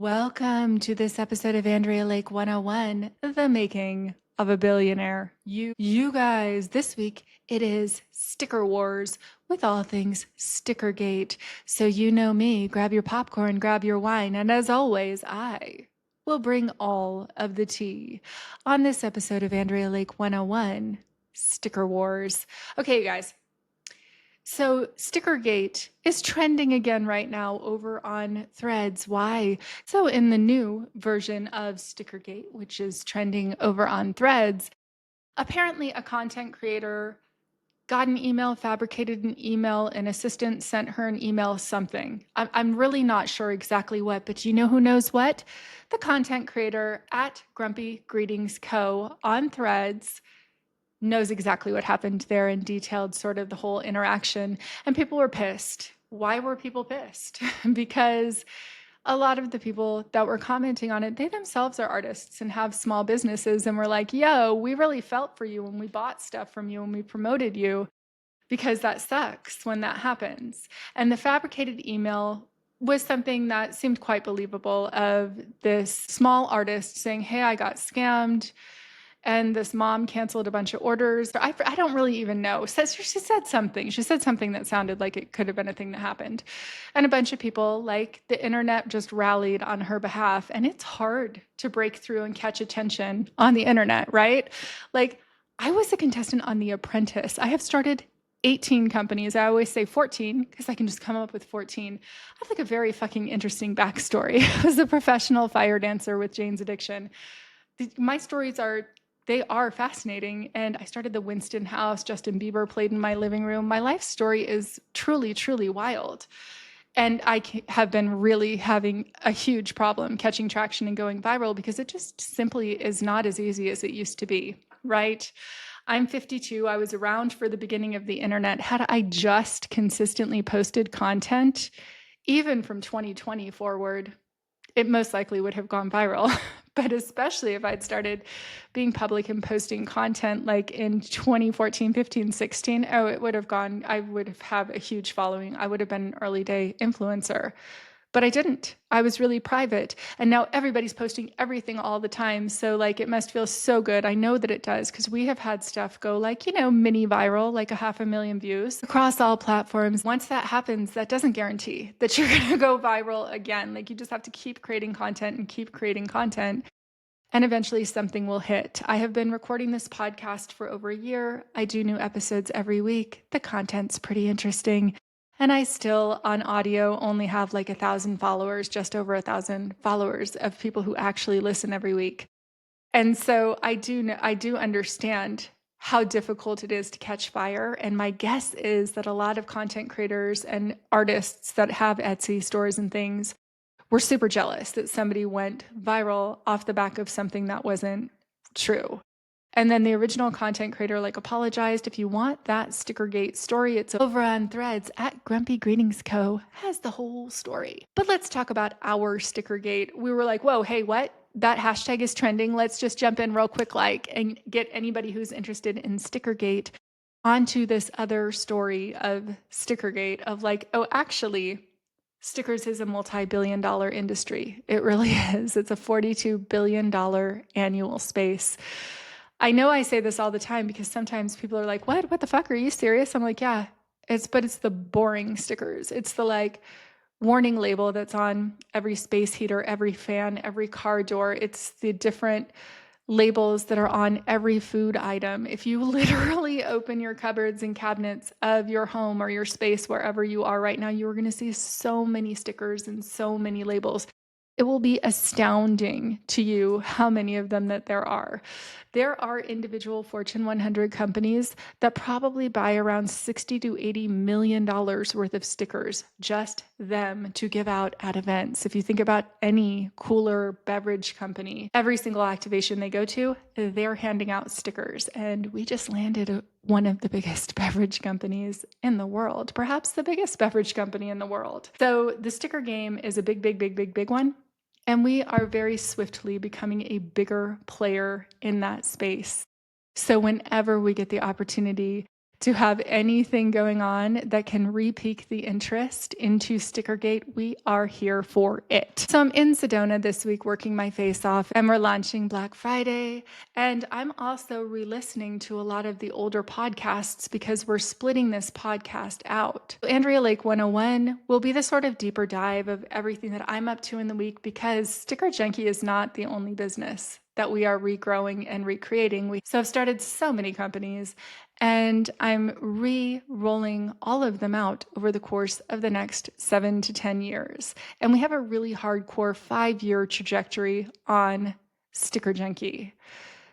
Welcome to this episode of Andrea Lake 101, The Making of a Billionaire. You guys, this week it is Sticker Wars with all things Stickergate. So you know me, grab your popcorn, grab your wine, and as always, I will bring all of the tea on this episode of Andrea Lake 101, Sticker Wars. Okay, you guys. So Stickergate is trending again right now over on Threads. Why? So in the new version of Stickergate, which is trending over on Threads, apparently a content creator got an email, fabricated an email, an assistant sent her an email, something. I'm really not sure exactly what, but you know who knows what? The content creator at Grumpy Greetings Co. on Threads knows exactly what happened there and detailed sort of the whole interaction. And people were pissed. Why were people pissed? Because a lot of the people that were commenting on it, they themselves are artists and have small businesses and were like, yo, we really felt for you when we bought stuff from you and we promoted you, because that sucks when that happens. And the fabricated email was something that seemed quite believable, of this small artist saying, hey, I got scammed. And this mom canceled a bunch of orders. I don't really even know. She said something. She said something that sounded like it could have been a thing that happened. And a bunch of people, like the internet, just rallied on her behalf. And it's hard to break through and catch attention on the internet, right? Like, I was a contestant on The Apprentice. I have started 18 companies. I always say 14 because I can just come up with 14. I have like a very fucking interesting backstory. I was a professional fire dancer with Jane's Addiction. My stories are fascinating. And I started the Winston House. Justin Bieber played in my living room. My life story is truly, truly wild. And I have been really having a huge problem catching traction and going viral because it just simply is not as easy as it used to be, right? I'm 52. I was around for the beginning of the internet. Had I just consistently posted content, even from 2020 forward, it most likely would have gone viral. But especially if I'd started being public and posting content like in 2014, 15, 16, oh, it would have gone, I would have had a huge following. I would have been an early day influencer. But I didn't. I was really private. And now everybody's posting everything all the time. So like it must feel so good. I know that it does, because we have had stuff go like, mini viral, like 500,000 views across all platforms. Once that happens, that doesn't guarantee that you're going to go viral again. Like you just have to keep creating content and keep creating content. And eventually something will hit. I have been recording this podcast for over a year. I do new episodes every week. The content's pretty interesting. And I still, on audio, only have like 1,000 followers, just over 1,000 followers of people who actually listen every week. And so I do understand how difficult it is to catch fire. And my guess is that a lot of content creators and artists that have Etsy stores and things were super jealous that somebody went viral off the back of something that wasn't true. And then the original content creator apologized. If you want that Stickergate story, it's over on Threads at Grumpy Greetings Co. has the whole story. But let's talk about our Stickergate. We were like, whoa, hey, what? That hashtag is trending. Let's just jump in real quick, and get anybody who's interested in Stickergate onto this other story of Stickergate of oh, actually, stickers is a multi-billion-dollar industry. It really is. It's a $42 billion annual space. I know I say this all the time because sometimes people are like, what the fuck? Are you serious? I'm like, yeah, it's the boring stickers. It's the warning label that's on every space heater, every fan, every car door. It's the different labels that are on every food item. If you literally open your cupboards and cabinets of your home or your space, wherever you are right now, you're going to see so many stickers and so many labels. It will be astounding to you how many of them that there are. There are individual Fortune 100 companies that probably buy around $60 to $80 million worth of stickers, just them, to give out at events. If you think about any cooler beverage company, every single activation they go to, they're handing out stickers. And we just landed one of the biggest beverage companies in the world, perhaps the biggest beverage company in the world. So the sticker game is a big one. And we are very swiftly becoming a bigger player in that space. So whenever we get the opportunity to have anything going on that can re-pique the interest into Stickergate, we are here for it. So I'm in Sedona this week working my face off, and we're launching Black Friday. And I'm also re-listening to a lot of the older podcasts because we're splitting this podcast out. Andrea Lake 101 will be the sort of deeper dive of everything that I'm up to in the week, because StickerJunkie is not the only business that we are regrowing and recreating. So I've started so many companies, and I'm re-rolling all of them out over the course of the next 7 to 10 years. And we have a really hardcore 5-year trajectory on StickerJunkie.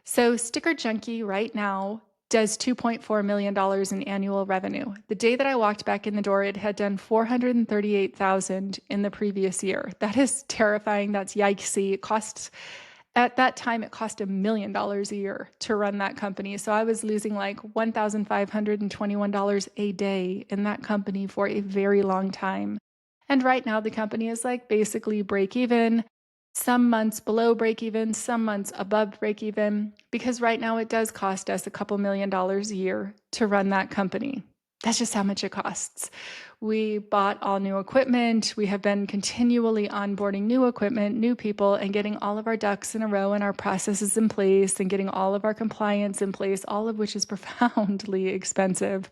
So StickerJunkie right now does $2.4 million in annual revenue. The day that I walked back in the door, it had done $438,000 in the previous year. That is terrifying. That's yikesy. At that time, it cost $1 million a year to run that company. So I was losing like $1,521 a day in that company for a very long time. And right now, the company is like basically break even, some months below break even, some months above break even, because right now it does cost us a couple $1 million a year to run that company. That's just how much it costs. We bought all new equipment. We have been continually onboarding new equipment, new people, and getting all of our ducks in a row and our processes in place and getting all of our compliance in place, all of which is profoundly expensive.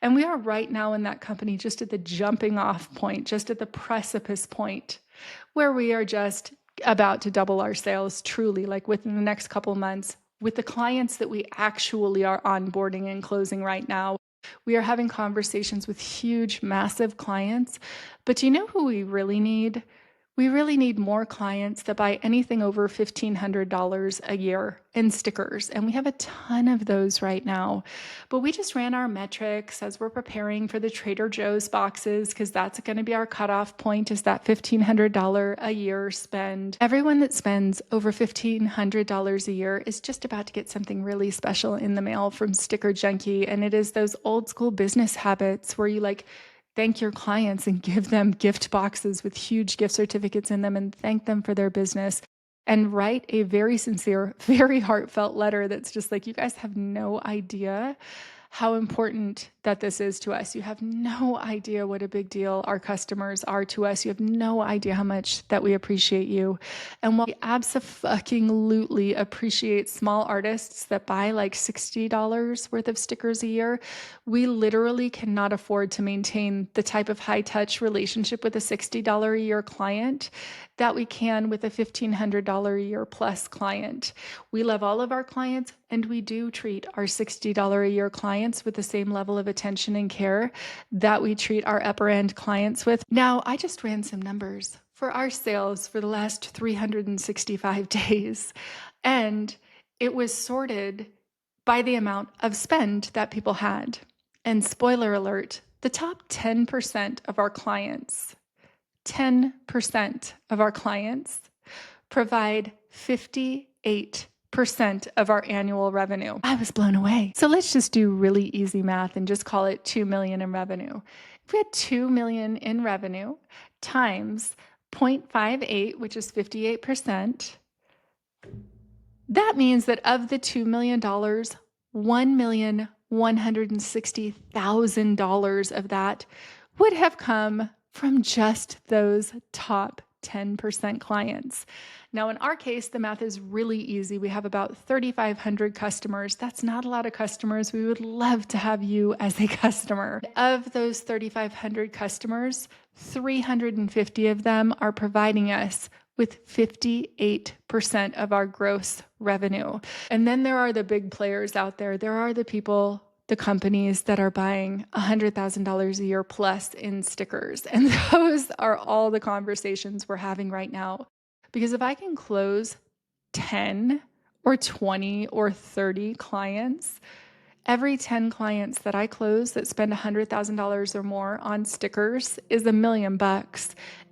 And we are right now in that company just at the jumping off point, just at the precipice point, where we are just about to double our sales truly, like within the next couple months, with the clients that we actually are onboarding and closing right now. We are having conversations with huge, massive clients. But do you know who we really need? We really need more clients that buy anything over $1,500 a year in stickers. And we have a ton of those right now. But we just ran our metrics as we're preparing for the Trader Joe's boxes, because that's going to be our cutoff point, is that $1,500 a year spend. Everyone that spends over $1,500 a year is just about to get something really special in the mail from StickerJunkie. And it is those old school business habits where you thank your clients and give them gift boxes with huge gift certificates in them and thank them for their business, and write a very sincere, very heartfelt letter that's just like, you guys have no idea how important that this is to us. You have no idea what a big deal our customers are to us. You have no idea how much that we appreciate you. And while we absolutely appreciate small artists that buy like $60 worth of stickers a year, we literally cannot afford to maintain the type of high touch relationship with a $60 a year client that we can with a $1,500 a year plus client. We love all of our clients, and we do treat our $60 a year clients with the same level of attention and care that we treat our upper end clients with. Now, I just ran some numbers for our sales for the last 365 days, and it was sorted by the amount of spend that people had. And spoiler alert, the top 10% of our clients, 10% of our clients provide 58% of our annual revenue. I was blown away. So let's just do really easy math and just call it 2 million in revenue. If we had 2 million in revenue times 0.58, which is 58%, that means that of the $2 million, $1,160,000 of that would have come from just those top 10% clients. Now, in our case, the math is really easy. We have about 3,500 customers. That's not a lot of customers. We would love to have you as a customer. Of those 3,500 customers, 350 of them are providing us with 58% of our gross revenue. And then there are the big players out there. There are the people, the companies that are buying $100,000 a year plus in stickers. And those are all the conversations we're having right now. Because if I can close 10 or 20 or 30 clients, every 10 clients that I close that spend $100,000 or more on stickers is $1 million.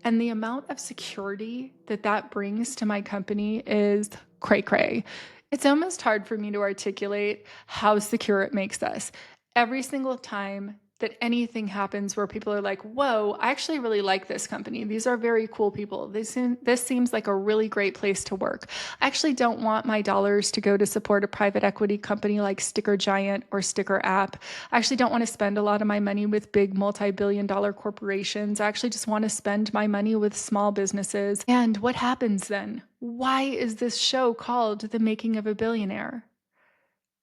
And the amount of security that that brings to my company is cray-cray. It's almost hard for me to articulate how secure it makes us. Every single time that anything happens where people are like, whoa, I actually really like this company. These are very cool people. This seems like a really great place to work. I actually don't want my dollars to go to support a private equity company like StickerGiant or Sticker App. I actually don't want to spend a lot of my money with big multi-billion-dollar corporations. I actually just want to spend my money with small businesses. And what happens then? Why is this show called The Making of a Billionaire?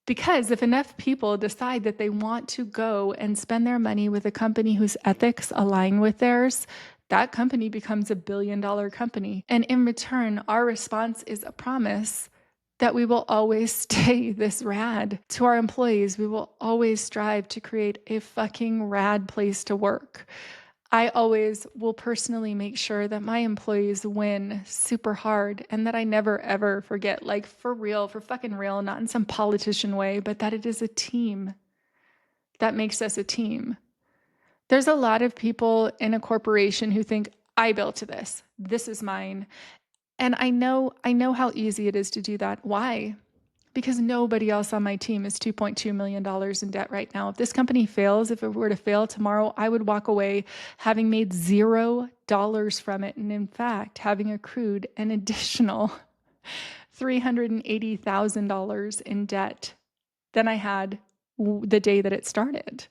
Because if enough people decide that they want to go and spend their money with a company whose ethics align with theirs, that company becomes a billion-dollar company. And in return, our response is a promise that we will always stay this rad. To our employees, we will always strive to create a fucking rad place to work. I always will personally make sure that my employees win super hard and that I never ever forget, like for real, for fucking real, not in some politician way, but that it is a team that makes us a team. There's a lot of people in a corporation who think, I built this. This is mine. And I know how easy it is to do that. Why? Because nobody else on my team is $2.2 million in debt right now. If this company fails, if it were to fail tomorrow, I would walk away having made $0 from it. And in fact, having accrued an additional $380,000 in debt than I had the day that it started.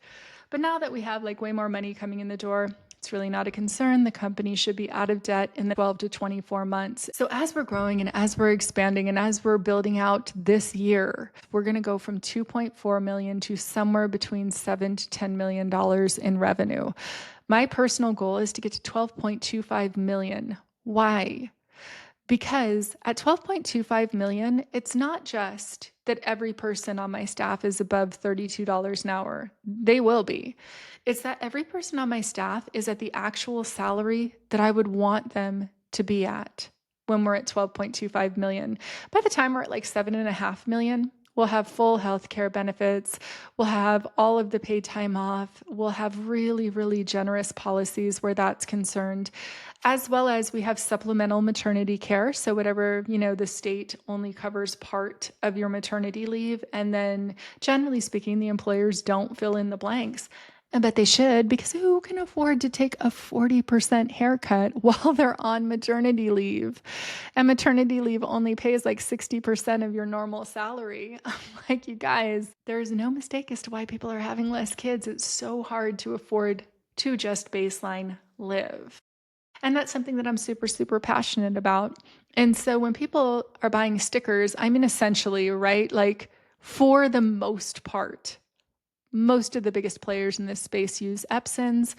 But now that we have like way more money coming in the door, it's really not a concern. The company should be out of debt in the 12 to 24 months. So as we're growing and as we're expanding and as we're building out this year, we're going to go from 2.4 million to somewhere between 7 to 10 million dollars in revenue. My personal goal is to get to 12.25 million. Why? Because at 12.25 million, it's not just that every person on my staff is above $32 an hour. They will be. It's that every person on my staff is at the actual salary that I would want them to be at when we're at 12.25 million. By the time we're at like 7.5 million, we'll have full health care benefits. We'll have all of the paid time off. We'll have really, really generous policies where that's concerned, as well as we have supplemental maternity care. So whatever, the state only covers part of your maternity leave. And then generally speaking, the employers don't fill in the blanks. But they should, because who can afford to take a 40% haircut while they're on maternity leave? And maternity leave only pays like 60% of your normal salary. I'm like, you guys, there's no mistake as to why people are having less kids. It's so hard to afford to just baseline live. And that's something that I'm super, super passionate about. And so when people are buying stickers, I mean, essentially, right? Like for the most part, most of the biggest players in this space use Epsons.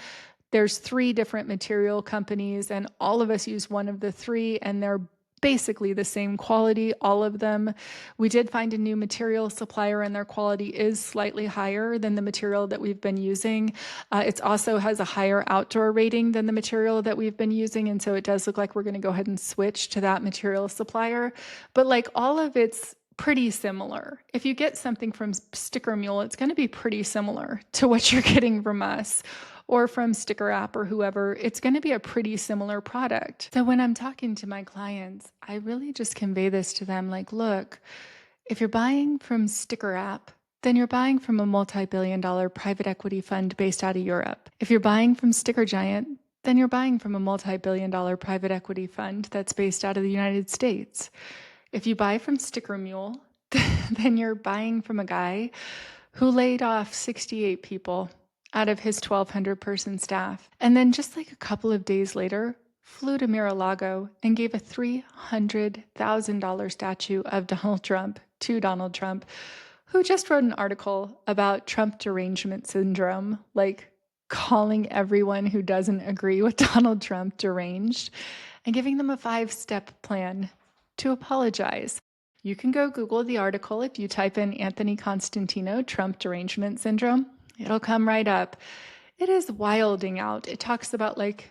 There's 3 different material companies, and all of us use one of the 3, and they're basically the same quality, all of them. We did find a new material supplier, and their quality is slightly higher than the material that we've been using. It also has a higher outdoor rating than the material that we've been using, and so it does look like we're going to go ahead and switch to that material supplier. But like all of it's pretty similar. If you get something from Sticker Mule, it's going to be pretty similar to what you're getting from us or from Sticker App or whoever. It's going to be a pretty similar product. So when I'm talking to my clients, I really just convey this to them like, look, if you're buying from Sticker App, then you're buying from a multi-billion-dollar private equity fund based out of Europe. If you're buying from StickerGiant, then you're buying from a multi-billion-dollar private equity fund that's based out of the United States. If you buy from Sticker Mule, then you're buying from a guy who laid off 68 people out of his 1,200 person staff. And then just like a couple of days later, flew to Mar-a-Lago and gave a $300,000 statue of Donald Trump to Donald Trump, who just wrote an article about Trump derangement syndrome, like calling everyone who doesn't agree with Donald Trump deranged and giving them a 5-step plan to apologize. You can go Google the article. If you type in Anthony Constantino, Trump derangement syndrome, it'll come right up. It is wilding out. It talks about like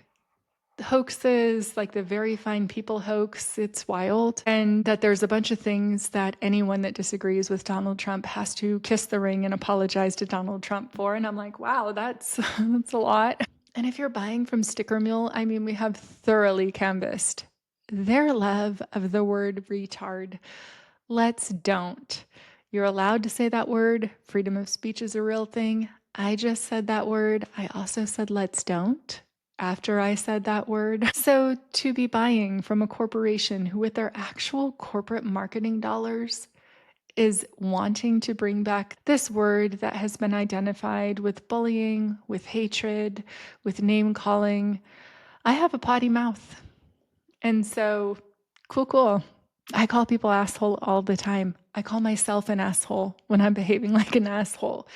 hoaxes, like the very fine people hoax. It's wild. And that there's a bunch of things that anyone that disagrees with Donald Trump has to kiss the ring and apologize to Donald Trump for. And I'm like, wow, that's a lot. And if you're buying from Sticker Mule, I mean, we have thoroughly canvassed their love of the word retard. Let's don't. You're allowed to say that word. Freedom of speech is a real thing. I just said that word. I also said let's don't after I said that word. So, to be buying from a corporation who, with their actual corporate marketing dollars, is wanting to bring back this word that has been identified with bullying, with hatred, with name calling. I have a potty mouth. And so, cool, cool. I call people asshole all the time. I call myself an asshole when I'm behaving like an asshole.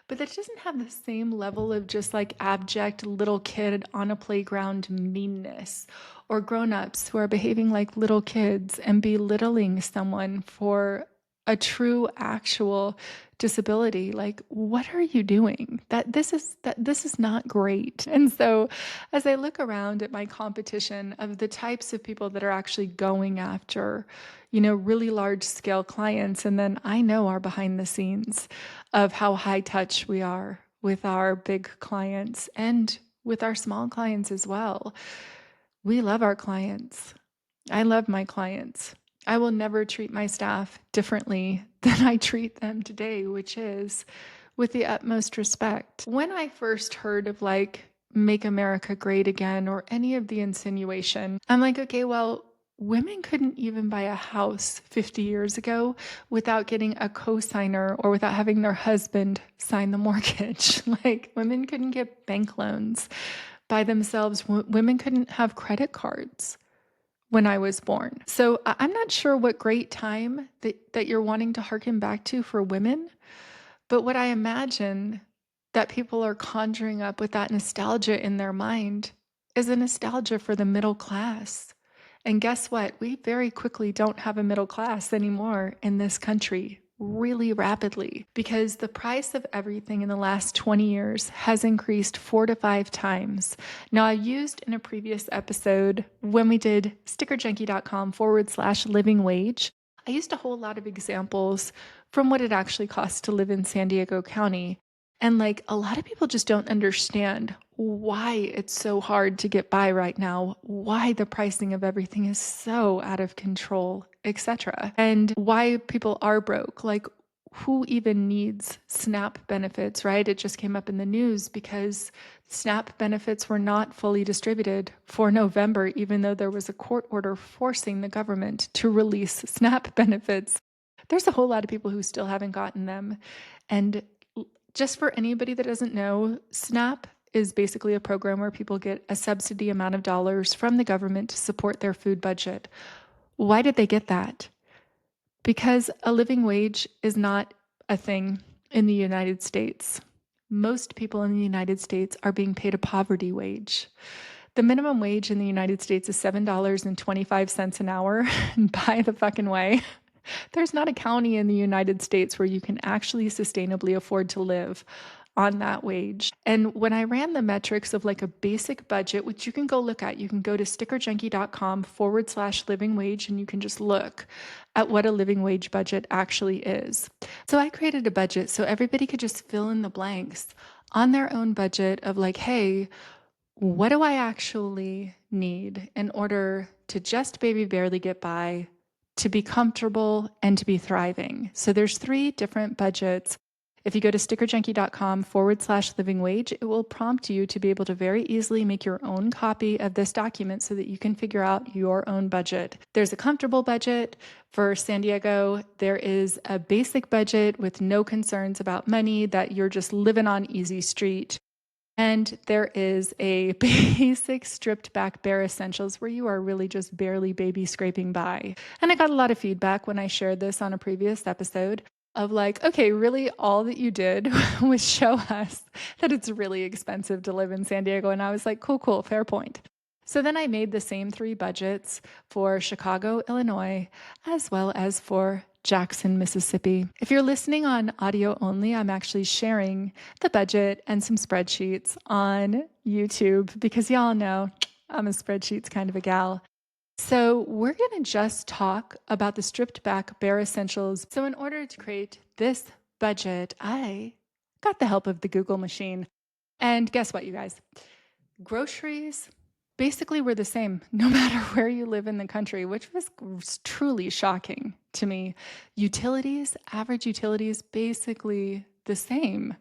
But that doesn't have the same level of just like abject little kid on a playground meanness, or grown-ups who are behaving like little kids and belittling someone for a true actual disability. Like, what are you doing? This is not great. And so as I look around at my competition of the types of people that are actually going after, really large scale clients, and then I know our behind the scenes of how high touch we are with our big clients and with our small clients as well. We love our clients. I love my clients. I will never treat my staff differently than I treat them today, which is with the utmost respect. When I first heard of like Make America Great Again or any of the insinuation, I'm like, okay, well, women couldn't even buy a house 50 years ago without getting a co-signer or without having their husband sign the mortgage. Like, women couldn't get bank loans by themselves. Women couldn't have credit cards when I was born. So I'm not sure what great time that you're wanting to harken back to for women, but what I imagine that people are conjuring up with that nostalgia in their mind is a nostalgia for the middle class. And guess what? We very quickly don't have a middle class anymore in this country, really rapidly, because the price of everything in the last 20 years has increased 4 to 5 times. Now, I used in a previous episode when we did StickerJunkie.com/living wage, I used a whole lot of examples from what it actually costs to live in San Diego County. And like, a lot of people just don't understand why it's so hard to get by right now, why the pricing of everything is so out of control, etc. And why people are broke. Like, who even needs SNAP benefits, right? It just came up in the news because SNAP benefits were not fully distributed for November, even though there was a court order forcing the government to release SNAP benefits. There's a whole lot of people who still haven't gotten them. And just for anybody that doesn't know, SNAP is basically a program where people get a subsidy amount of dollars from the government to support their food budget. Why did they get that? Because a living wage is not a thing in the United States. Most people in the United States are being paid a poverty wage. The minimum wage in the United States is $7.25 an hour. And by the fucking way, there's not a county in the United States where you can actually sustainably afford to live on that wage. And when I ran the metrics of like a basic budget, which you can go look at, you can go to StickerJunkie.com/living wage and you can just look at what a living wage budget actually is. So I created a budget so everybody could just fill in the blanks on their own budget of like, hey, what do I actually need in order to just baby barely get by, to be comfortable, and to be thriving? So there's 3 different budgets. If you go to StickerJunkie.com/living wage, it will prompt you to be able to very easily make your own copy of this document so that you can figure out your own budget. There's a comfortable budget for San Diego. There is a basic budget with no concerns about money that you're just living on easy street. And there is a basic stripped back bare essentials where you are really just barely baby scraping by. And I got a lot of feedback when I shared this on a previous episode of like, okay, really all that you did was show us that it's really expensive to live in San Diego. And I was like, cool, cool, fair point. So then I made the same 3 budgets for Chicago, Illinois, as well as for Jackson, Mississippi. If you're listening on audio only, I'm actually sharing the budget and some spreadsheets on YouTube because y'all know I'm a spreadsheets kind of a gal. So we're going to just talk about the stripped back bare essentials. So in order to create this budget, I got the help of the Google machine. And guess what, you guys? Groceries basically were the same no matter where you live in the country, which was truly shocking to me. Utilities, average utilities, basically the same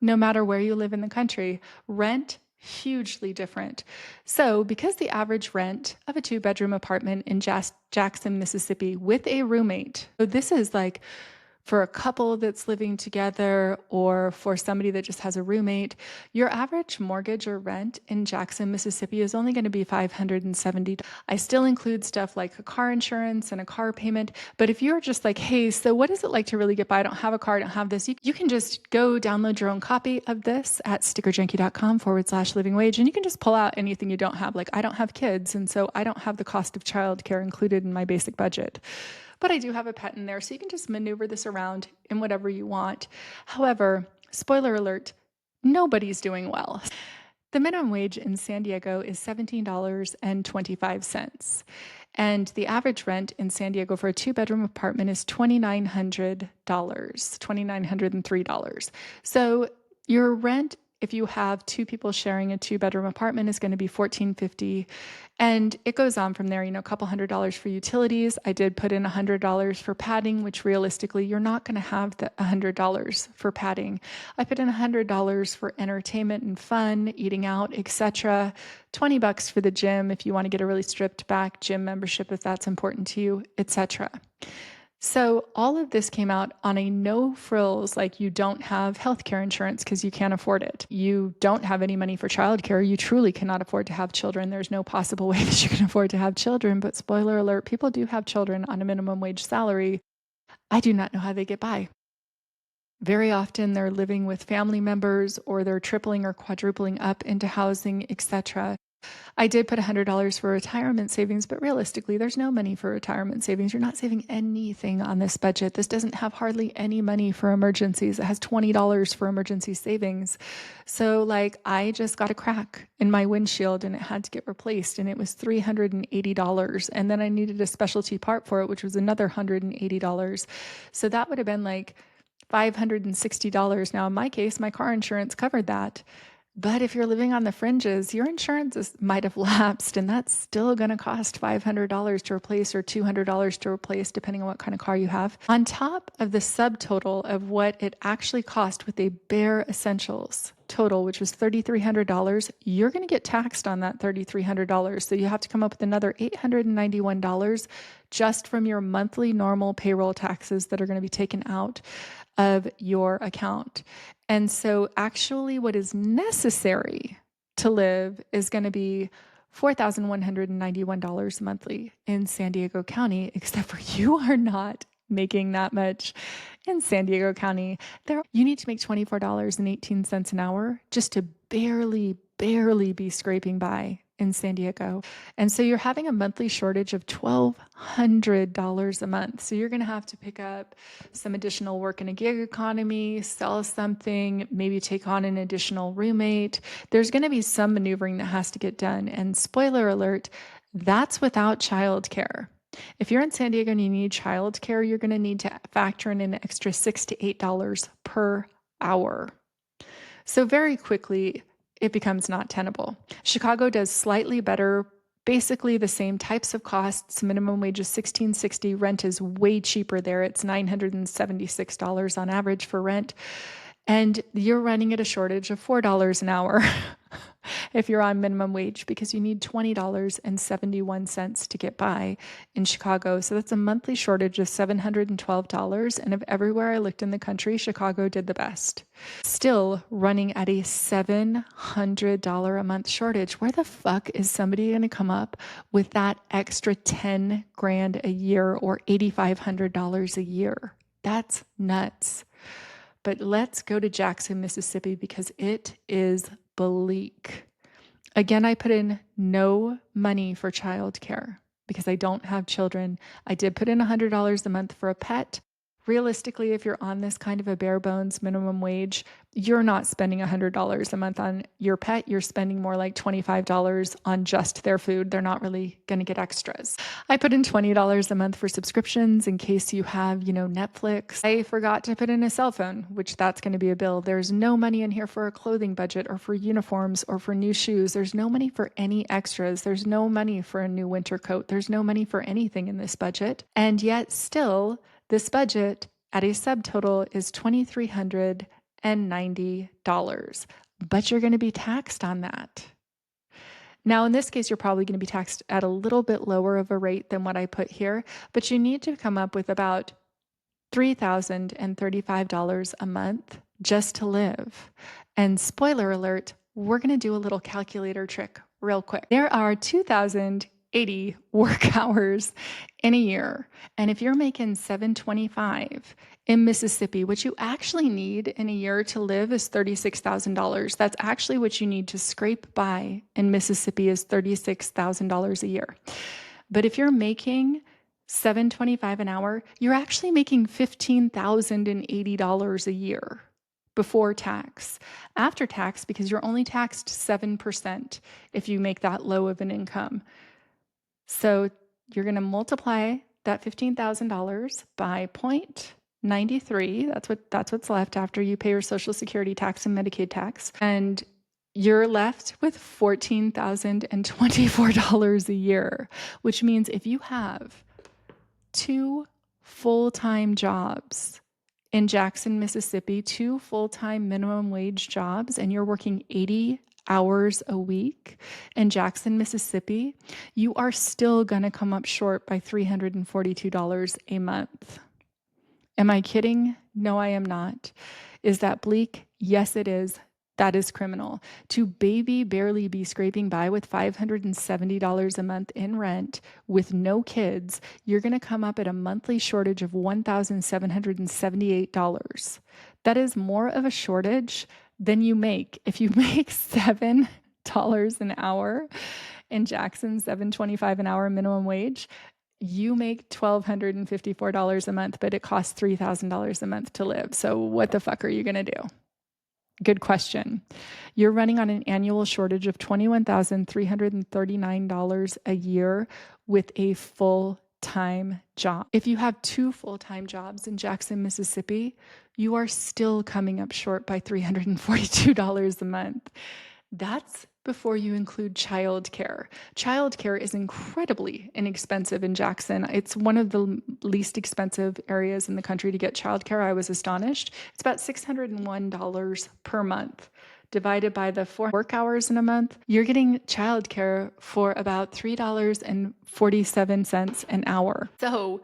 no matter where you live in the country. Rent, hugely different. So, because the average rent of a 2-bedroom apartment in Jackson, Mississippi with a roommate, so this is like for a couple that's living together or for somebody that just has a roommate, your average mortgage or rent in Jackson, Mississippi is only going to be $570. I still include stuff like a car insurance and a car payment. But if you're just like, hey, so what is it like to really get by? I don't have a car, I don't have this. You can just go download your own copy of this at StickerJunkie.com/living wage. And you can just pull out anything you don't have. Like, I don't have kids. And so I don't have the cost of childcare included in my basic budget. But I do have a pet in there, so you can just maneuver this around in whatever you want. However, spoiler alert, nobody's doing well. The minimum wage in San Diego is $17.25. And the average rent in San Diego for a 2-bedroom apartment is $2,900, $2,903. So your rent, if you have 2 people sharing a 2-bedroom apartment, is going to be $1,450. And it goes on from there, a couple $100 for utilities. I did put in $100 for padding, which realistically, you're not going to have the $100 for padding. I put in $100 for entertainment and fun, eating out, etc. $20 for the gym if you want to get a really stripped back gym membership, if that's important to you, etc. So all of this came out on a no frills, like you don't have healthcare insurance because you can't afford it. You don't have any money for childcare. You truly cannot afford to have children. There's no possible way that you can afford to have children. But spoiler alert, people do have children on a minimum wage salary. I do not know how they get by. Very often they're living with family members or they're tripling or quadrupling up into housing, etc. I did put $100 for retirement savings, but realistically, there's no money for retirement savings. You're not saving anything on this budget. This doesn't have hardly any money for emergencies. It has $20 for emergency savings. So, like, I just got a crack in my windshield and it had to get replaced, and it was $380. And then I needed a specialty part for it, which was another $180. So that would have been like $560. Now, in my case, my car insurance covered that. But if you're living on the fringes, your insurance might have lapsed, and that's still going to cost $500 to replace or $200 to replace, depending on what kind of car you have. On top of the subtotal of what it actually cost with a bare essentials total, which was $3,300, you're going to get taxed on that $3,300. So you have to come up with another $891 just from your monthly normal payroll taxes that are going to be taken out of your account. And so actually what is necessary to live is going to be $4,191 monthly in San Diego County, except for you are not making that much in San Diego County. You need to make $24.18 an hour just to barely be scraping by in San Diego. And so you're having a monthly shortage of $1,200 a month. So you're going to have to pick up some additional work in a gig economy, sell something, maybe take on an additional roommate. There's going to be some maneuvering that has to get done. And spoiler alert, that's without childcare. If you're in San Diego and you need childcare, you're going to need to factor in an extra $6 to $8 per hour. So very quickly, it becomes not tenable. Chicago does slightly better, basically the same types of costs. Minimum wage is $16.60. Rent is way cheaper there. It's $976 on average for rent. And you're running at a shortage of $4 an hour if you're on minimum wage, because you need $20.71 to get by in Chicago. So that's a monthly shortage of $712. And of everywhere I looked in the country, Chicago did the best. Still running at a $700 a month shortage. Where the fuck is somebody going to come up with that extra 10 grand a year or $8,500 a year? That's nuts. But let's go to Jackson, Mississippi, because it is bleak. Again, I put in no money for childcare because I don't have children. I did put in $100 a month for a pet. Realistically, if you're on this kind of a bare bones minimum wage, you're not spending $100 a month on your pet. You're spending more like $25 on just their food. They're not really going to get extras. I put in $20 a month for subscriptions in case you have, Netflix. I forgot to put in a cell phone, which that's going to be a bill. There's no money in here for a clothing budget or for uniforms or for new shoes. There's no money for any extras. There's no money for a new winter coat. There's no money for anything in this budget. And yet still, this budget at a subtotal is $2,300 but you're going to be taxed on that. Now, in this case, you're probably going to be taxed at a little bit lower of a rate than what I put here, but you need to come up with about $3,035 a month just to live. And spoiler alert, we're going to do a little calculator trick real quick. There are 2,080 work hours in a year. And if you're making $725 in Mississippi, what you actually need in a year to live is $36,000. That's actually what you need to scrape by in Mississippi is $36,000 a year. But if you're making $725 an hour, you're actually making $15,080 a year before tax. After tax, because you're only taxed 7% if you make that low of an income. So you're going to multiply that $15,000 by 0.93. That's what's left after you pay your Social Security tax and Medicaid tax. And you're left with $14,024 a year, which means if you have 2 full-time jobs in Jackson, Mississippi, 2 full-time minimum wage jobs, and you're working 80 hours a week in Jackson, Mississippi, you are still going to come up short by $342 a month. Am I kidding? No, I am not. Is that bleak? Yes, it is. That is criminal. To barely be scraping by with $570 a month in rent with no kids, you're going to come up at a monthly shortage of $1,778. That is more of a shortage than you make if you make $7 an hour in Jackson, $7.25 an hour minimum wage. You make $1,254 a month, but it costs $3,000 a month to live. So what the fuck are you going to do? Good question. You're running on an annual shortage of $21,339 a year with a full-time job. If you have 2 full-time jobs in Jackson, Mississippi, you are still coming up short by $342 a month. That's before you include childcare. Childcare is incredibly inexpensive in Jackson. It's one of the least expensive areas in the country to get childcare. I was astonished. It's about $601 per month. Divided by the 4 work hours in a month, you're getting childcare for about $3.47 an hour. So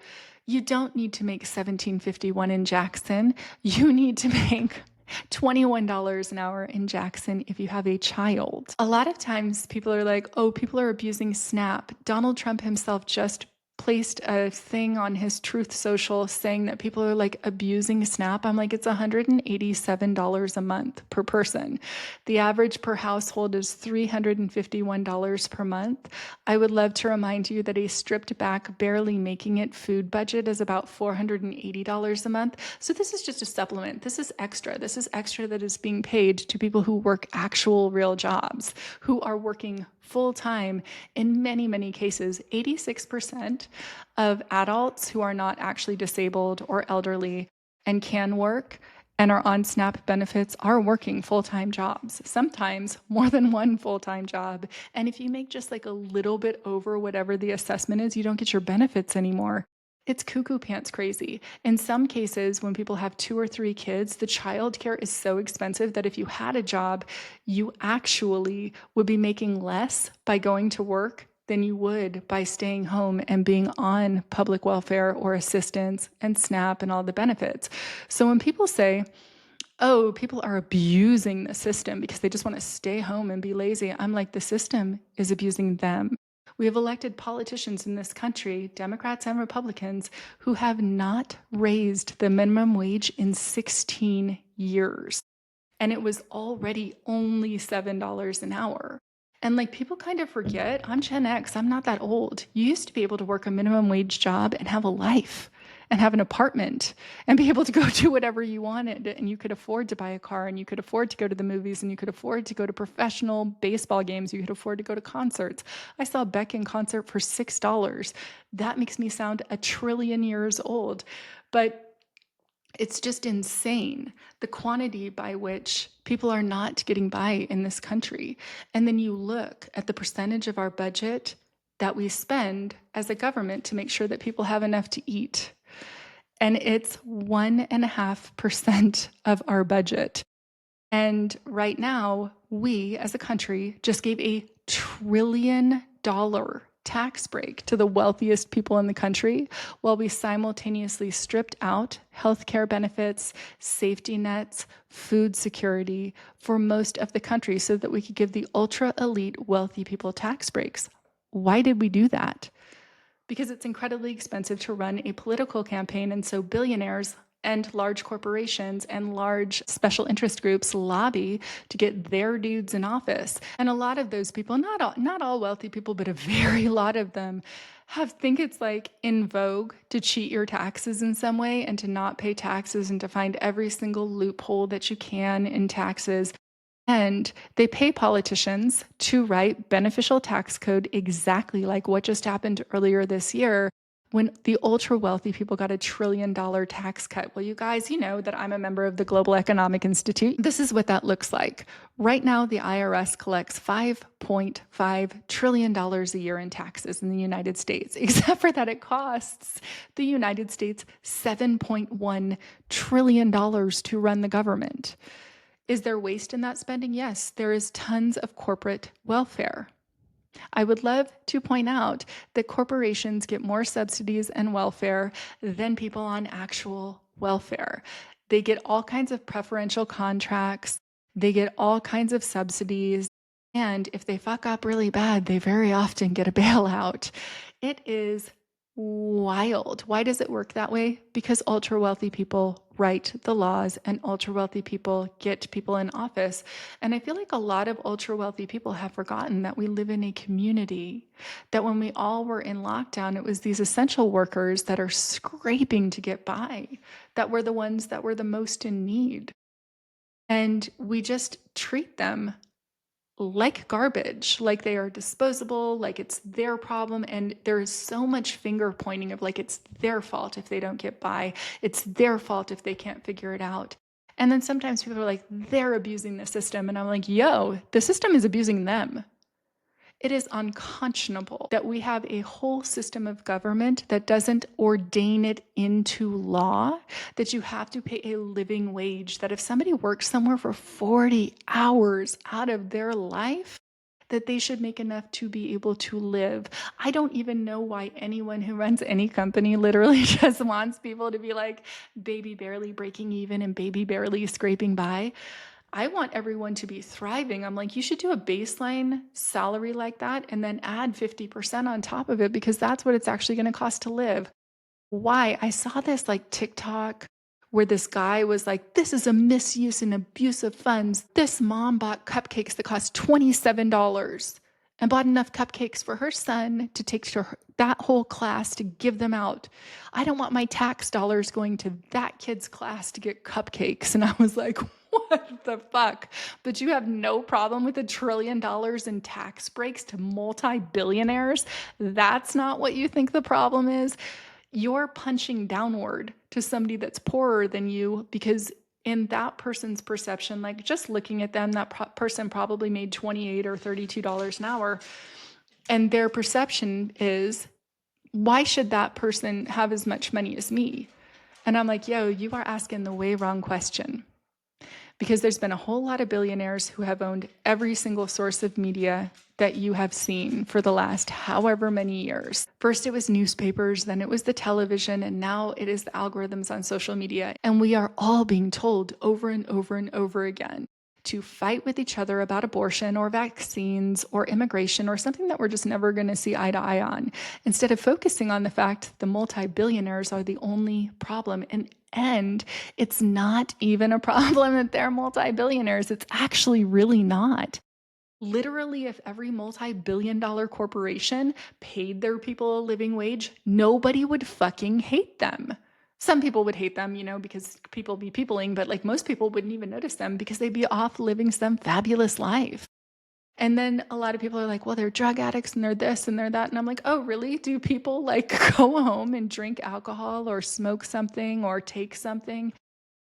you don't need to make $17.51 in Jackson. You need to make $21 an hour in Jackson if you have a child. A lot of times people are like, oh, people are abusing SNAP. Donald Trump himself just placed a thing on his Truth Social saying that people are like abusing SNAP. I'm like, it's $187 a month per person. The average per household is $351 per month. I would love to remind you that a stripped back, barely making it food budget is about $480 a month. So this is just a supplement. This is extra. This is extra that is being paid to people who work actual real jobs, who are working full-time. In many, many cases, 86% of adults who are not actually disabled or elderly and can work and are on SNAP benefits are working full-time jobs, sometimes more than one full-time job. And if you make just like a little bit over whatever the assessment is, you don't get your benefits anymore. It's cuckoo pants crazy. In some cases, when people have 2 or 3 kids, the childcare is so expensive that if you had a job, you actually would be making less by going to work than you would by staying home and being on public welfare or assistance and SNAP and all the benefits. So when people say, oh, people are abusing the system because they just want to stay home and be lazy, I'm like, the system is abusing them. We have elected politicians in this country, Democrats and Republicans, who have not raised the minimum wage in 16 years. And it was already only $7 an hour. And like people kind of forget, I'm Gen X, I'm not that old. You used to be able to work a minimum wage job and have a life and have an apartment and be able to go do whatever you wanted. And you could afford to buy a car and you could afford to go to the movies and you could afford to go to professional baseball games. You could afford to go to concerts. I saw Beck in concert for $6. That makes me sound a trillion years old. But it's just insane, the quantity by which people are not getting by in this country. And then you look at the percentage of our budget that we spend as a government to make sure that people have enough to eat. And it's 1.5% of our budget. And right now, we as a country just gave a $1 trillion tax break to the wealthiest people in the country while we simultaneously stripped out healthcare benefits, safety nets, food security for most of the country so that we could give the ultra elite wealthy people tax breaks. Why did we do that? Because it's incredibly expensive to run a political campaign. And so billionaires and large corporations and large special interest groups lobby to get their dudes in office. And a lot of those people, not all wealthy people, but a very lot of them think it's like in vogue to cheat your taxes in some way and to not pay taxes and to find every single loophole that you can in taxes. And they pay politicians to write beneficial tax code exactly like what just happened earlier this year when the ultra wealthy people got a $1 trillion tax cut. Well, you guys, you know that I'm a member of the Global Economic Institute. This is what that looks like. Right now, the IRS collects $5.5 trillion a year in taxes in the United States, except for that it costs the United States $7.1 trillion to run the government. Is there waste in that spending? Yes, there is tons of corporate welfare. I would love to point out that corporations get more subsidies and welfare than people on actual welfare. They get all kinds of preferential contracts, they get all kinds of subsidies, and if they fuck up really bad, they very often get a bailout. It is wild. Why does it work that way? Because ultra wealthy people write the laws and ultra wealthy people get people in office. And I feel like a lot of ultra wealthy people have forgotten that we live in a community, that when we all were in lockdown, it was these essential workers that are scraping to get by, that were the ones that were the most in need. And we just treat them like garbage, like they are disposable, like it's their problem. And there is so much finger pointing of like it's their fault if they don't get by, it's their fault if they can't figure it out. And then sometimes people are like, they're abusing the system. And I'm like, yo, the system is abusing them. It is unconscionable that we have a whole system of government that doesn't ordain it into law that you have to pay a living wage, that if somebody works somewhere for 40 hours out of their life, that they should make enough to be able to live. I don't even know why anyone who runs any company literally just wants people to be like baby barely breaking even and baby barely scraping by. I want everyone to be thriving. I'm like, you should do a baseline salary like that and then add 50% on top of it because that's what it's actually going to cost to live. Why? I saw this like TikTok where this guy was like, this is a misuse and abuse of funds. This mom bought cupcakes that cost $27 and bought enough cupcakes for her son to take to that whole class to give them out. I don't want my tax dollars going to that kid's class to get cupcakes. And I was like, what the fuck? But you have no problem with $1 trillion in tax breaks to multi-billionaires? That's not what you think the problem is? You're punching downward to somebody that's poorer than you because in that person's perception, like just looking at them, that person probably made $28 or $32 an hour. And their perception is, why should that person have as much money as me? And I'm like, yo, you are asking the way wrong question. Because there's been a whole lot of billionaires who have owned every single source of media that you have seen for the last however many years. First it was newspapers, then it was the television, and now it is the algorithms on social media. And we are all being told over and over and over again to fight with each other about abortion or vaccines or immigration or something that we're just never going to see eye to eye on, instead of focusing on the fact the multi-billionaires are the only problem. And it's not even a problem that they're multi-billionaires. It's actually really not. Literally, if every multi-billion-dollar corporation paid their people a living wage, nobody would fucking hate them. Some people would hate them, because people be peopling, but like most people wouldn't even notice them because they'd be off living some fabulous life. And then a lot of people are like, well, they're drug addicts and they're this and they're that. And I'm like, oh, really? Do people like go home and drink alcohol or smoke something or take something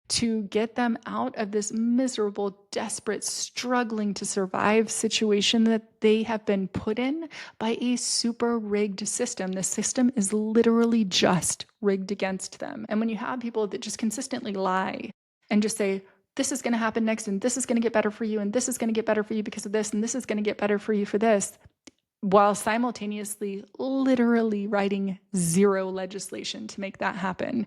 to get them out of this miserable, desperate, struggling to survive situation that they have been put in by a super rigged system? The system is literally just rigged against them. And when you have people that just consistently lie and just say, this is going to happen next, and this is going to get better for you, and this is going to get better for you because of this, and this is going to get better for you for this, while simultaneously literally writing zero legislation to make that happen.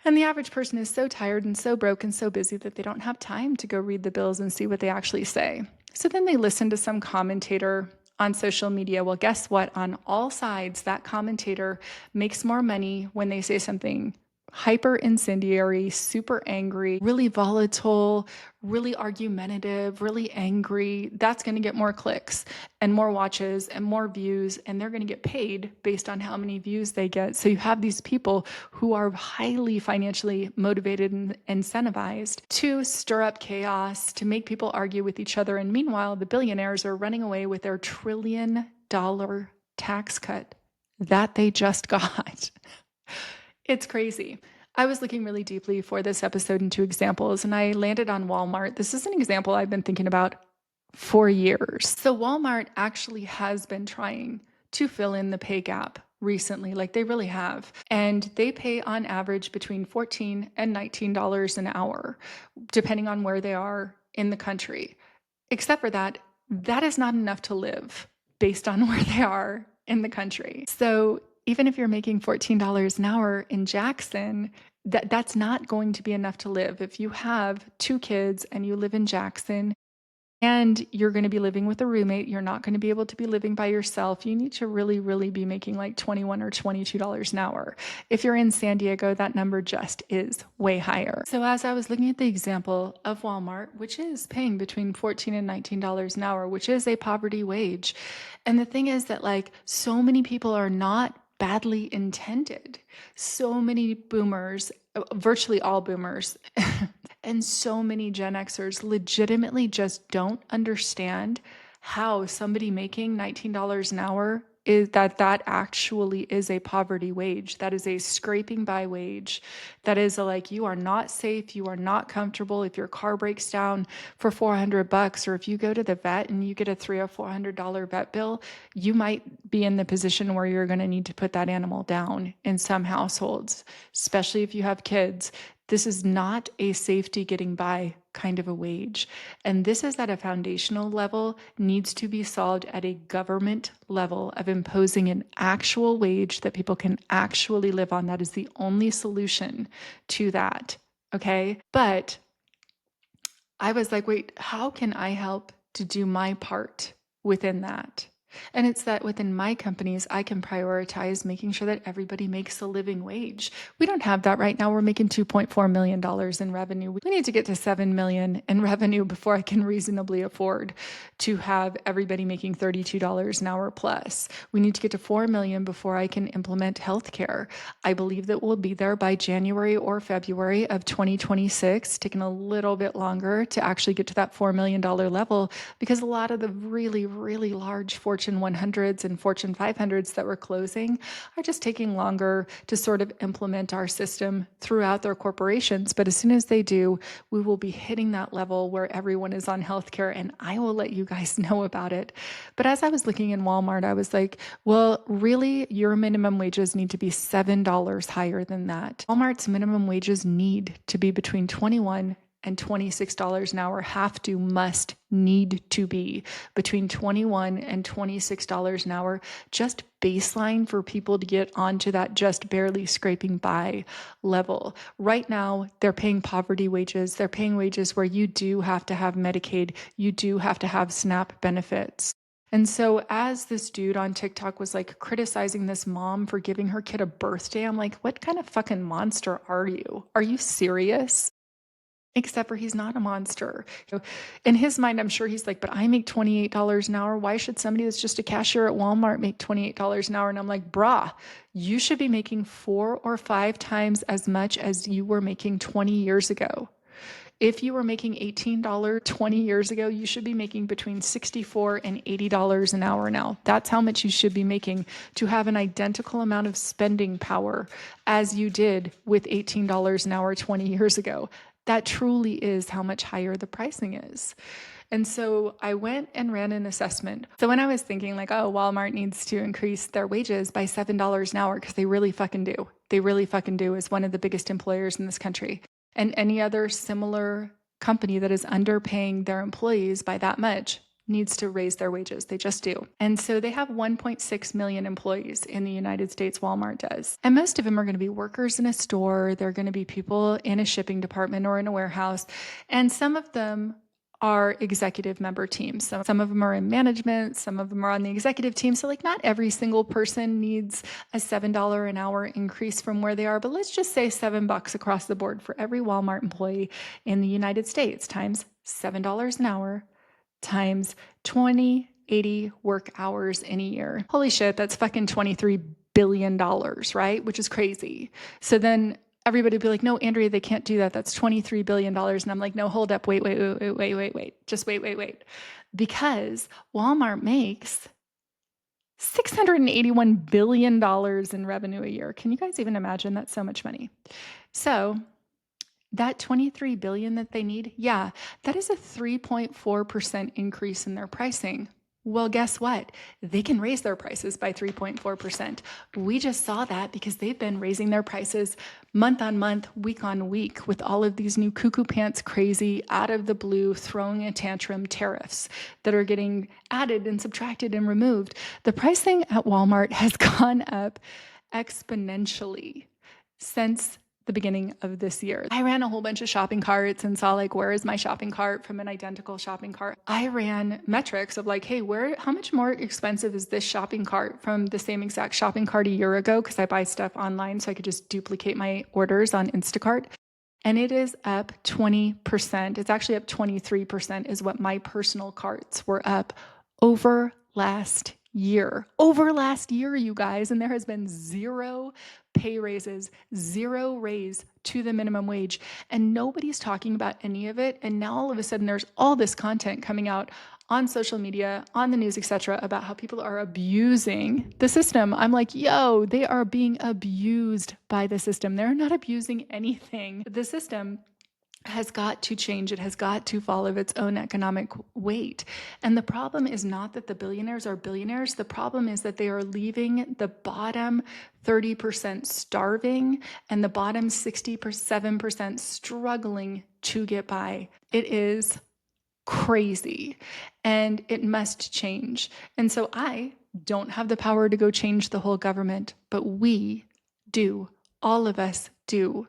And the average person is so tired and so broke and so busy that they don't have time to go read the bills and see what they actually say. So then they listen to some commentator on social media. Well, guess what? On all sides, that commentator makes more money when they say something hyper incendiary, super angry, really volatile, really argumentative, really angry. That's going to get more clicks and more watches and more views, and they're going to get paid based on how many views they get. So you have these people who are highly financially motivated and incentivized to stir up chaos, to make people argue with each other. And meanwhile, the billionaires are running away with their $1 trillion tax cut that they just got. It's crazy. I was looking really deeply for this episode into examples, and I landed on Walmart. This is an example I've been thinking about for years. So Walmart actually has been trying to fill in the pay gap recently, like they really have. And they pay on average between $14 and $19 an hour, depending on where they are in the country. Except for that, that is not enough to live based on where they are in the country. So even if you're making $14 an hour in Jackson, that's not going to be enough to live. If you have 2 kids and you live in Jackson, and you're going to be living with a roommate, you're not going to be able to be living by yourself. You need to really, really be making like $21 or $22 an hour. If you're in San Diego, that number just is way higher. So as I was looking at the example of Walmart, which is paying between $14 and $19 an hour, which is a poverty wage. And the thing is that like so many people are not badly intended. So many boomers, virtually all boomers, and so many Gen Xers legitimately just don't understand how somebody making $19 an hour is that actually is a poverty wage. That is a scraping by wage. That is like, you are not safe. You are not comfortable. If your car breaks down for $400, or if you go to the vet and you get a $300 or $400 vet bill, you might be in the position where you're going to need to put that animal down in some households, especially if you have kids. This is not a safety getting by kind of a wage. And this is at a foundational level, needs to be solved at a government level of imposing an actual wage that people can actually live on. That is the only solution to that. Okay. But I was like, wait, how can I help to do my part within that? And it's that within my companies, I can prioritize making sure that everybody makes a living wage. We don't have that right now. We're making $2.4 million in revenue. We need to get to 7 million in revenue before I can reasonably afford to have everybody making $32 an hour plus. We need to get to 4 million before I can implement healthcare. I believe that we'll be there by January or February of 2026, taking a little bit longer to actually get to that $4 million level, because a lot of the really, really large Fortune 100s and Fortune 500s that we're closing are just taking longer to sort of implement our system throughout their corporations. But as soon as they do, we will be hitting that level where everyone is on healthcare, and I will let you guys know about it. But as I was looking in Walmart, I was like, well, really, your minimum wages need to be $7 higher than that. Walmart's minimum wages need to be between $21 and $26 an hour, need to be between $21 and $26 an hour, just baseline for people to get onto that just barely scraping by level. Right now, they're paying poverty wages. They're paying wages where you do have to have Medicaid, you do have to have SNAP benefits. And so as this dude on TikTok was like criticizing this mom for giving her kid a birthday, I'm like, what kind of fucking monster are you? Are you serious? Except for he's not a monster. In his mind, I'm sure he's like, but I make $28 an hour. Why should somebody that's just a cashier at Walmart make $28 an hour? And I'm like, brah, you should be making 4 or 5 times as much as you were making 20 years ago. If you were making $18 20 years ago, you should be making between $64 and $80 an hour now. That's how much you should be making to have an identical amount of spending power as you did with $18 an hour 20 years ago. That truly is how much higher the pricing is. And so I went and ran an assessment. So when I was thinking like, oh, Walmart needs to increase their wages by $7 an hour, because they really fucking do. They really fucking do, as one of the biggest employers in this country. And any other similar company that is underpaying their employees by that much needs to raise their wages. They just do. And so they have 1.6 million employees in the United States, Walmart does. And most of them are going to be workers in a store. They're going to be people in a shipping department or in a warehouse. And some of them are executive member teams. So some of them are in management, some of them are on the executive team. So like not every single person needs a $7 an hour increase from where they are, but let's just say $7 across the board for every Walmart employee in the United States times $7 an hour times 80 work hours in a year. Holy shit, that's fucking $23 billion, right? Which is crazy. So then everybody would be like, no, Andrea, they can't do that. That's $23 billion. And I'm like, no, hold up. Wait. Just wait. Because Walmart makes $681 billion in revenue a year. Can you guys even imagine? That's so much money. So that 23 billion that they need, yeah, that is a 3.4% increase in their pricing. Well, guess what? They can raise their prices by 3.4%. We just saw that because they've been raising their prices month on month, week on week, with all of these new cuckoo pants crazy, out of the blue, throwing a tantrum tariffs that are getting added and subtracted and removed. The pricing at Walmart has gone up exponentially since the beginning of this year. I ran a whole bunch of shopping carts and saw like, where is my shopping cart from an identical shopping cart? I ran metrics of like, hey, how much more expensive is this shopping cart from the same exact shopping cart a year ago? Because I buy stuff online so I could just duplicate my orders on Instacart. And it is up 20%. It's actually up 23% is what my personal carts were up over last year. Over last year, you guys. And there has been zero pay raises, zero raise to the minimum wage. And nobody's talking about any of it. And now all of a sudden there's all this content coming out on social media, on the news, etc., about how people are abusing the system. I'm like, yo, they are being abused by the system. They're not abusing anything. The system has got to change. It has got to fall of its own economic weight. And the problem is not that the billionaires are billionaires. The problem is that they are leaving the bottom 30% starving and the bottom 67% struggling to get by. It is crazy and it must change. And so I don't have the power to go change the whole government, but we do. All of us do.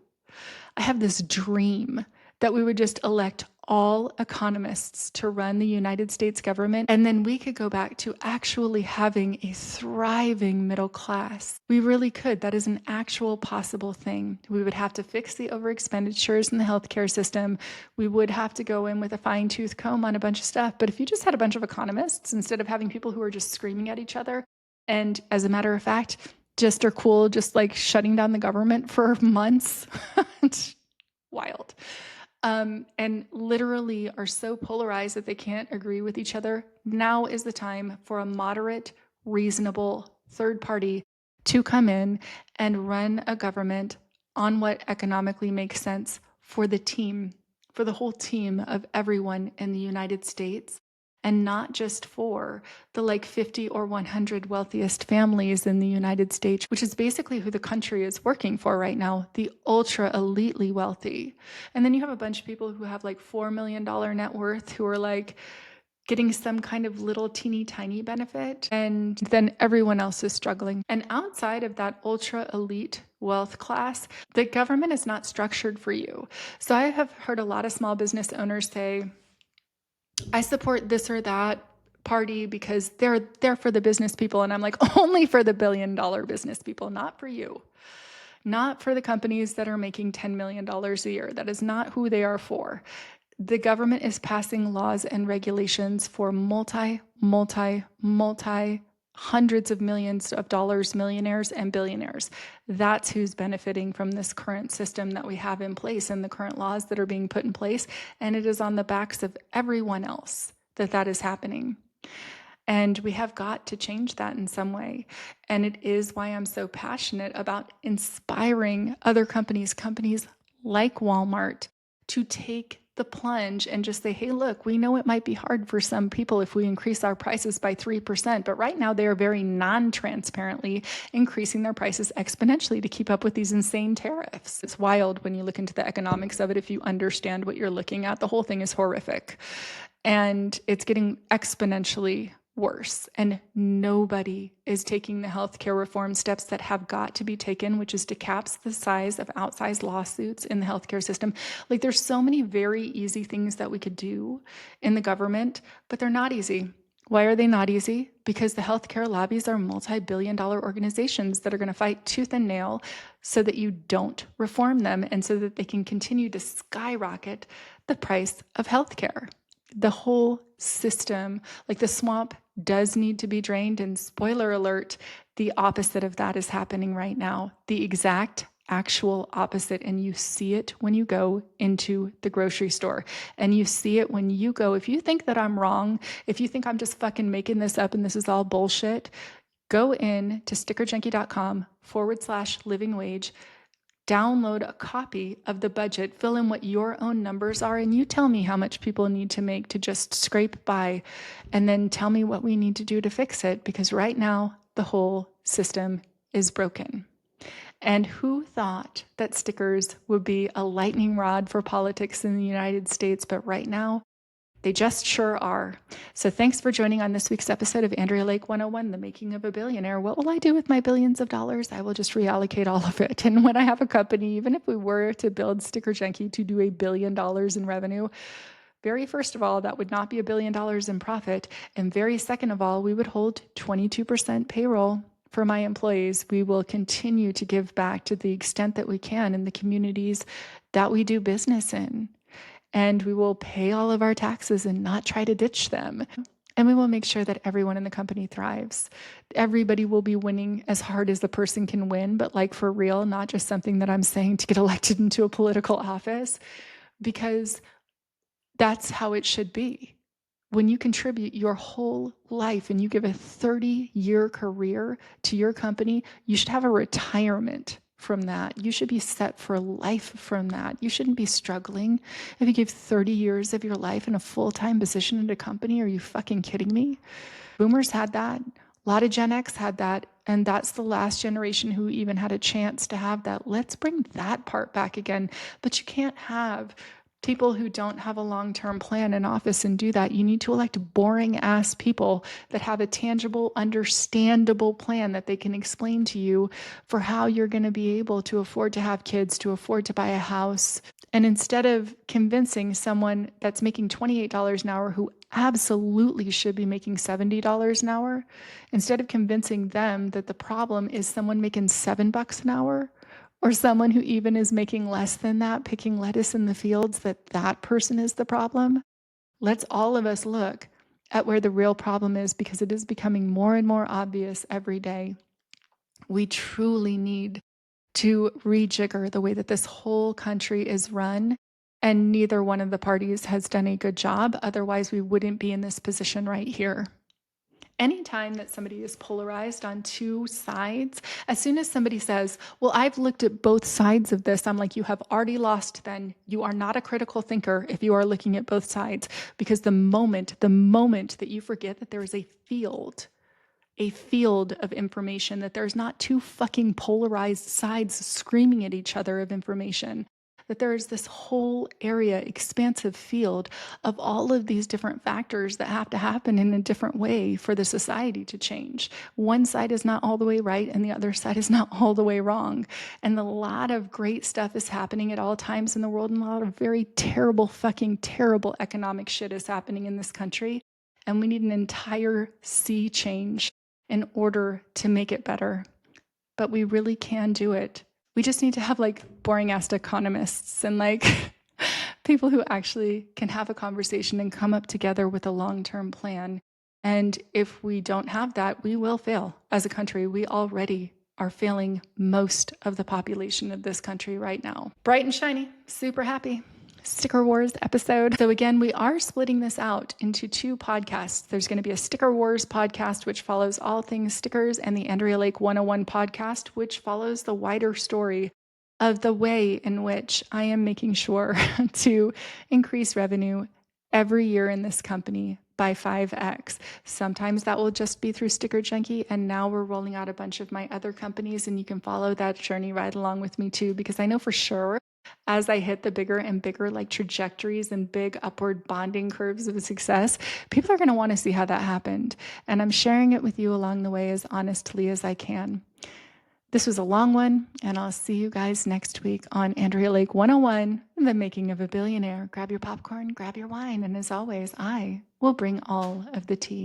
I have this dream that we would just elect all economists to run the United States government, and then we could go back to actually having a thriving middle class. We really could. That is an actual possible thing. We would have to fix the overexpenditures in the healthcare system. We would have to go in with a fine-tooth comb on a bunch of stuff. But if you just had a bunch of economists instead of having people who are just screaming at each other, and as a matter of fact, just are cool, just like shutting down the government for months. It's wild. And literally are so polarized that they can't agree with each other. Now is the time for a moderate, reasonable third party to come in and run a government on what economically makes sense for the team, for the whole team of everyone in the United States. And not just for the like 50 or 100 wealthiest families in the United States, which is basically who the country is working for right now, the ultra elitely wealthy. And then you have a bunch of people who have like $4 million net worth who are like getting some kind of little teeny tiny benefit. And then everyone else is struggling. And outside of that ultra elite wealth class, the government is not structured for you. So I have heard a lot of small business owners say, I support this or that party because they're there for the business people. And I'm like, only for the billion-dollar business people, not for you. Not for the companies that are making $10 million a year. That is not who they are for. The government is passing laws and regulations for multi hundreds of millions of dollars, millionaires and billionaires. That's who's benefiting from this current system that we have in place and the current laws that are being put in place. And it is on the backs of everyone else that is happening. And we have got to change that in some way. And it is why I'm so passionate about inspiring other companies like Walmart, to take the plunge and just say, hey, look, we know it might be hard for some people if we increase our prices by 3%, but right now they are very non-transparently increasing their prices exponentially to keep up with these insane tariffs. It's wild when you look into the economics of it. If you understand what you're looking at, the whole thing is horrific. And it's getting exponentially worse. And nobody is taking the healthcare reform steps that have got to be taken, which is to cap the size of outsized lawsuits in the healthcare system. Like, there's so many very easy things that we could do in the government, but they're not easy. Why are they not easy? Because the healthcare lobbies are multi-billion-dollar organizations that are going to fight tooth and nail so that you don't reform them and so that they can continue to skyrocket the price of healthcare. The whole system, like the swamp, does need to be drained. And spoiler alert, the opposite of that is happening right now. The exact actual opposite. And you see it when you go into the grocery store. And you see it when you go, if you think that I'm wrong, if you think I'm just fucking making this up and this is all bullshit, go in to StickerJunkie.com/living wage. Download a copy of the budget, fill in what your own numbers are, and you tell me how much people need to make to just scrape by, and then tell me what we need to do to fix it, because right now the whole system is broken. And who thought that stickers would be a lightning rod for politics in the United States? But right now, they just sure are. So thanks for joining on this week's episode of Andrea Lake 101, The Making of a Billionaire. What will I do with my billions of dollars? I will just reallocate all of it. And when I have a company, even if we were to build StickerJunkie to do $1 billion in revenue, very first of all, that would not be $1 billion in profit. And very second of all, we would hold 22% payroll for my employees. We will continue to give back to the extent that we can in the communities that we do business in. And we will pay all of our taxes and not try to ditch them. And we will make sure that everyone in the company thrives. Everybody will be winning as hard as the person can win, but like for real, not just something that I'm saying to get elected into a political office, because that's how it should be. When you contribute your whole life and you give a 30-year career to your company, you should have a retirement from that. You should be set for life from that. You shouldn't be struggling if you give 30 years of your life in a full-time position at a company. Are you fucking kidding me? Boomers had that. A lot of Gen X had that. And that's the last generation who even had a chance to have that. Let's bring that part back again. But you can't have people who don't have a long-term plan in office and do that. You need to elect boring ass people that have a tangible, understandable plan that they can explain to you for how you're going to be able to afford to have kids, to afford to buy a house. And instead of convincing someone that's making $28 an hour who absolutely should be making $70 an hour, instead of convincing them that the problem is someone making $7 an hour, or someone who even is making less than that, picking lettuce in the fields, that person is the problem. Let's all of us look at where the real problem is, because it is becoming more and more obvious every day. We truly need to rejigger the way that this whole country is run, and neither one of the parties has done a good job. Otherwise, we wouldn't be in this position right here. Anytime that somebody is polarized on two sides, as soon as somebody says, well, I've looked at both sides of this, I'm like, you have already lost then. You are not a critical thinker if you are looking at both sides, because the moment that you forget that there is a field of information, that there's not two fucking polarized sides screaming at each other of information, that there is this whole area, expansive field of all of these different factors that have to happen in a different way for the society to change. One side is not all the way right and the other side is not all the way wrong. And a lot of great stuff is happening at all times in the world, and a lot of very terrible, fucking terrible economic shit is happening in this country. And we need an entire sea change in order to make it better. But we really can do it. We just need to have like boring ass economists and like people who actually can have a conversation and come up together with a long-term plan. And if we don't have that, we will fail as a country. We already are failing most of the population of this country right now. Bright and shiny, super happy. StickerWars episode. So again, we are splitting this out into two podcasts. There's going to be a StickerWars podcast, which follows all things stickers, and the Andrea Lake 101 podcast, which follows the wider story of the way in which I am making sure to increase revenue every year in this company by 5x. Sometimes that will just be through StickerJunkie, and now we're rolling out a bunch of my other companies, and you can follow that journey right along with me too, because I know for sure as I hit the bigger and bigger like trajectories and big upward bonding curves of success, people are going to want to see how that happened. And I'm sharing it with you along the way as honestly as I can. This was a long one, and I'll see you guys next week on Andrea Lake 101, The Making of a Billionaire. Grab your popcorn, grab your wine, and as always, I will bring all of the tea.